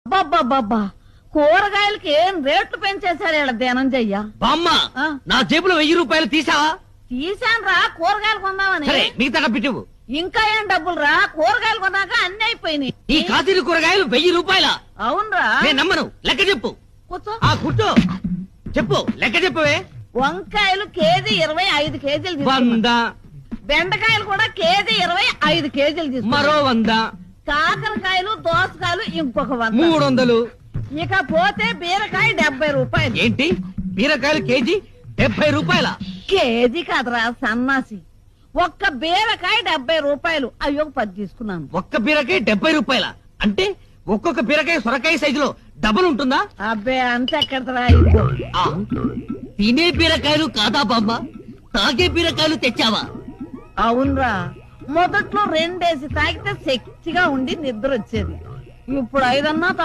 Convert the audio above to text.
అబ్బబ్బబ్బబ్బా కూరగాయలకి ఏం రేట్లు పెంచేశాడు ఇలా ధనంజయ్య. బామ్మ నా జేబులో 1000 రూపాయలు తీసావా? తీశాను రా కూరగాయలు కొందామని. సరే మిగతా డబ్బిటివు. ఇంకా ఏం డబ్బులు రా, కూరగాయలు కొన్నాక అన్ని అయిపోయినాయి. ఈ కాశీలు కూరగాయలు 1000 రూపాయల? అవునరా. నేను నమ్మను, లెక్క చెప్పు. కూర్చో. కూర్చో చెప్పు, లెక్క చెప్పవే. వంకాయలు కేజీ 25 కేజీలు 100. బెండకాయలు కూడా కేజీ 25 కేజీలు తీసుకున్నా. మరో 100. కాకరకాయలు దోసకాయలు ఇంకొక 100. 300. ఇక పోతే బీరకాయ 70 రూపాయలు. ఏంటి బీరకాయలు కేజీ 70 రూపాయల? కేజీ కాదురా సన్నాసి, ఒక్క బీరకాయ 70 రూపాయలు. అయ్యో 10 తీసుకున్నాను. ఒక్క బీరకాయ 70 రూపాయల అంటే ఒక్కొక్క బీరకాయ సొరకాయ సైజులో డబుల్ ఉంటుందా? అబ్బే అంత ఎక్కడరా. తినే బీరకాయలు కాదా బామ్మ, తాగే బీరకాయలు తెచ్చావా? అవునరా, మొదట్లో 2 తాగితే శక్తిగా ఉండి నిద్ర వచ్చేది. ఇప్పుడు 5